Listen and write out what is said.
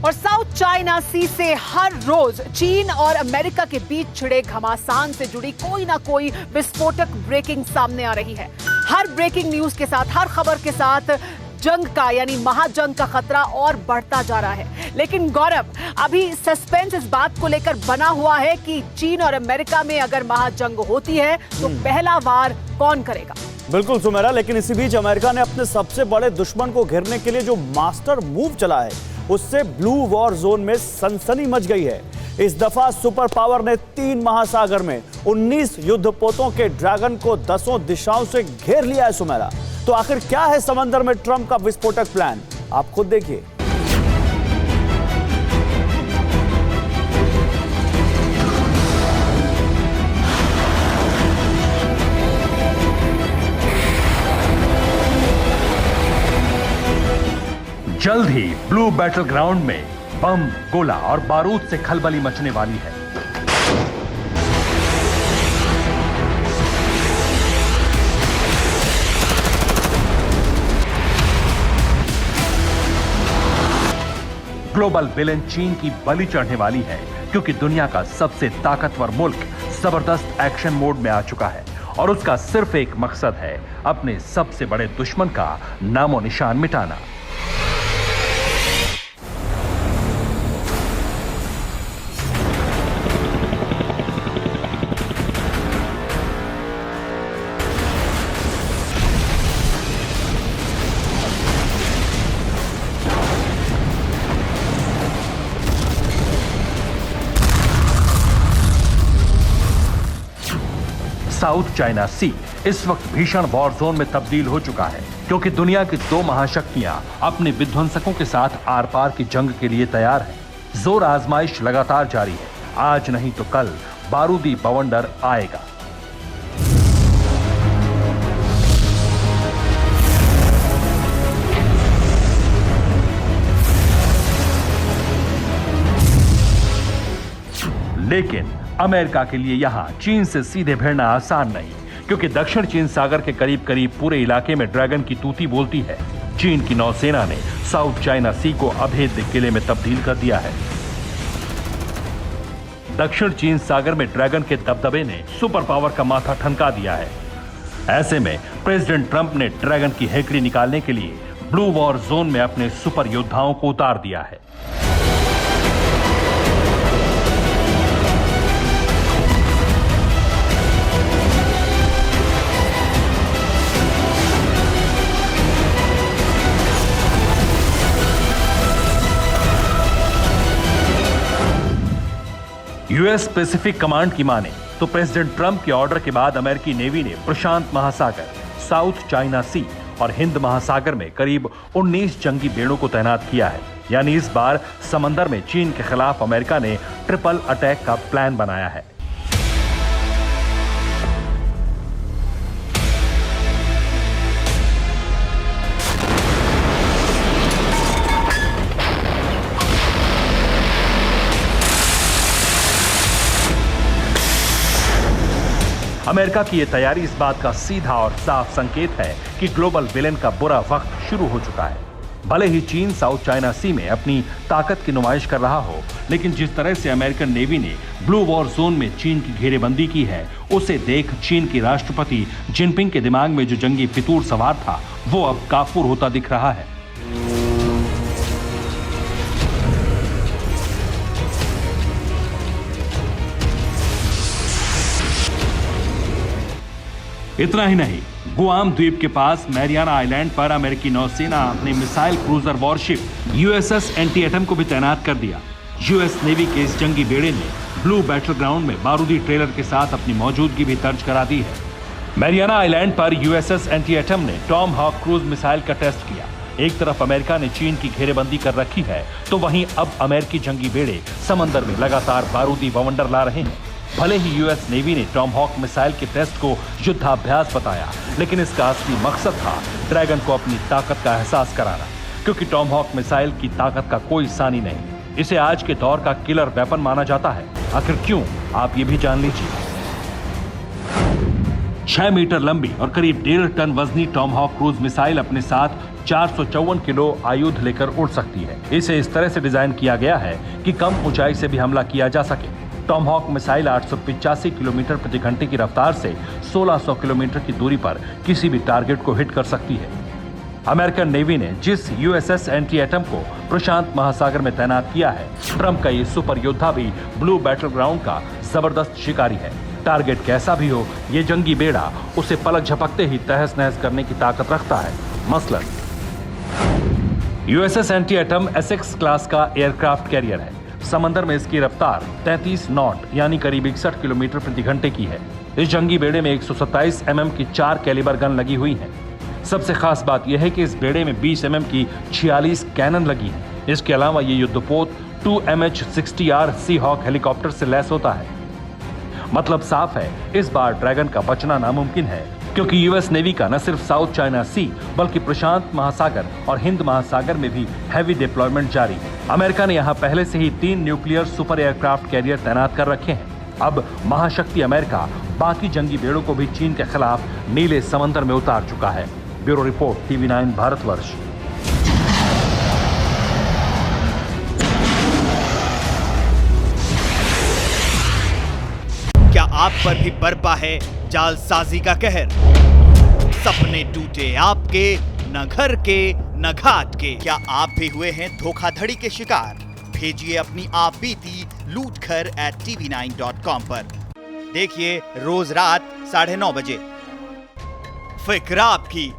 और south China सी से हर रोज चीन और अमेरिका के बीच छिड़े घमासान से जुड़ी कोई ना कोई विस्फोटक ब्रेकिंग सामने आ रही है। हर ब्रेकिंग न्यूज के साथ, हर खबर के साथ जंग का यानी महाजंग का खतरा और बढ़ता जा रहा है। लेकिन गौरव, अभी सस्पेंस इस बात को लेकर बना हुआ है कि चीन और अमेरिका में अगर महाजंग होती है तो पहला वार कौन करेगा। बिल्कुल सुमेरा, लेकिन इसी बीच अमेरिका ने अपने सबसे बड़े दुश्मन को घेरने के लिए जो मास्टर मूव चला है उससे ब्लू वॉर जोन में सनसनी मच गई है। इस दफा सुपर पावर ने 3 महासागर में 19 युद्धपोतों के ड्रैगन को 10 दिशाओं से घेर लिया है सुमेरा। तो आखिर क्या है समंदर में ट्रंप का विस्फोटक प्लान, आप खुद देखिए। जल्द ही ब्लू बैटल ग्राउंड में बम, गोला और बारूद से खलबली मचने वाली है। ग्लोबल विलेन चीन की बलि चढ़ने वाली है, क्योंकि दुनिया का सबसे ताकतवर मुल्क जबरदस्त एक्शन मोड में आ चुका है और उसका सिर्फ एक मकसद है, अपने सबसे बड़े दुश्मन का नामो निशान मिटाना। साउथ चाइना सी इस वक्त भीषण वॉर जोन में तब्दील हो चुका है, क्योंकि दुनिया की 2 महाशक्तियां अपने विध्वंसकों के साथ आर पार की जंग के लिए तैयार हैं। जोर आजमाइश लगातार जारी है। आज नहीं तो कल बारूदी बवंडर आएगा। लेकिन अमेरिका के लिए यहां चीन से सीधे भिड़ना आसान नहीं, क्योंकि दक्षिण चीन सागर के करीब करीब पूरे इलाके में ड्रैगन की तूती बोलती है। चीन की नौसेना ने साउथ चाइना सी को अभेद्य किले में तब्दील कर दिया है। दक्षिण चीन सागर में ड्रैगन के दबदबे ने सुपर पावर का माथा ठनका दिया है। ऐसे में प्रेसिडेंट ट्रंप ने ड्रैगन की हेकड़ी निकालने के लिए ब्लू वॉर जोन में अपने सुपर योद्धाओं को उतार दिया है। यूएस पैसिफिक कमांड की माने तो प्रेसिडेंट ट्रंप के ऑर्डर के बाद अमेरिकी नेवी ने प्रशांत महासागर, साउथ चाइना सी और हिंद महासागर में करीब 19 जंगी बेड़ों को तैनात किया है। यानी इस बार समंदर में चीन के खिलाफ अमेरिका ने ट्रिपल अटैक का प्लान बनाया है। अमेरिका की यह तैयारी इस बात का सीधा और साफ संकेत है कि ग्लोबल विलेन का बुरा वक्त शुरू हो चुका है। भले ही चीन साउथ चाइना सी में अपनी ताकत की नुमाइश कर रहा हो, लेकिन जिस तरह से अमेरिकन नेवी ने ब्लू वॉर जोन में चीन की घेरेबंदी की है, उसे देख चीन की राष्ट्रपति जिनपिंग के दिमाग में जो जंगी फितूर सवार था, वो अब काफूर होता दिख रहा है। इतना ही नहीं, गुआम द्वीप के पास मैरियाना आइलैंड पर अमेरिकी नौसेना अपने मिसाइल क्रूजर वॉरशिप यूएसएस एंटीएटम को भी तैनात कर दिया। यूएस नेवी के इस जंगी बेड़े ने ब्लू बैटल ग्राउंड में बारूदी ट्रेलर के साथ अपनी मौजूदगी भी दर्ज करा दी है। मैरियाना आइलैंड पर यूएसएस एंटीएटम ने टॉम हॉक क्रूज मिसाइल का टेस्ट किया। एक तरफ अमेरिका ने चीन की घेरेबंदी कर रखी है, तो वहीं अब अमेरिकी जंगी बेड़े समंदर में लगातार बारूदी बवंडर ला रहे हैं। भले ही यूएस नेवी ने टॉम हॉक मिसाइल के टेस्ट को युद्धाभ्यास बताया, लेकिन इसका असली मकसद था ड्रैगन को अपनी ताकत का एहसास कराना, क्योंकि टॉम हॉक मिसाइल की ताकत का कोई सानी नहीं। इसे आज के दौर का किलर वेपन माना जाता है। आखिर क्यों, आप ये भी जान लीजिए। 6 मीटर लंबी और करीब 1.5 टन वजनी टॉम हॉक क्रूज मिसाइल अपने साथ 454 किलो आयुध लेकर उड़ सकती है। इसे इस तरह से डिजाइन किया गया है कि कम ऊंचाई से भी हमला किया जा सके। टॉमहॉक मिसाइल 885 किलोमीटर प्रति घंटे की रफ्तार से 1600 किलोमीटर की दूरी पर किसी भी टारगेट को हिट कर सकती है। अमेरिकन नेवी ने जिस यूएसएस एंटी एटम को प्रशांत महासागर में तैनात किया है, ट्रंप का ये सुपर योद्धा भी ब्लू बैटल ग्राउंड का जबरदस्त शिकारी है। टारगेट कैसा भी हो, ये जंगी बेड़ा उसे पलक झपकते ही तहस नहस करने की ताकत रखता है। मसलन USS anti atom Essex class का एयरक्राफ्ट कैरियर है। समंदर में इसकी रफ्तार 33 नॉट यानी करीब 61 किलोमीटर प्रति घंटे की है। इस जंगी बेड़े में 127 mm की 4 कैलिबर गन लगी हुई है। सबसे खास बात यह है कि इस बेड़े में 20 mm की 46 कैनन लगी है। इसके अलावा ये युद्धपोत 2 MH-60R सीहॉक हेलीकॉप्टर से लैस होता है। मतलब साफ है, इस बार ड्रैगन का बचना नामुमकिन है, क्योंकि यूएस नेवी का न सिर्फ साउथ चाइना सी बल्कि प्रशांत महासागर और हिंद महासागर में भी हैवी डिप्लॉयमेंट जारी है। अमेरिका ने यहाँ पहले से ही 3 न्यूक्लियर सुपर एयरक्राफ्ट कैरियर तैनात कर रखे हैं। अब महाशक्ति अमेरिका बाकी जंगी बेड़ों को भी चीन के खिलाफ नीले समंदर में उतार चुका है। Bureau report, TV9 Bharatvarsh. क्या आप पर भी बरपा है जालसाजी का कहर? सपने टूटे आपके, न घर के न घाट के। क्या आप भी हुए हैं धोखाधड़ी के शिकार? भेजिए अपनी आप बीती lootkhar@tv9.com पर। देखिए रोज रात 9:30 बजे। फिक्र आपकी,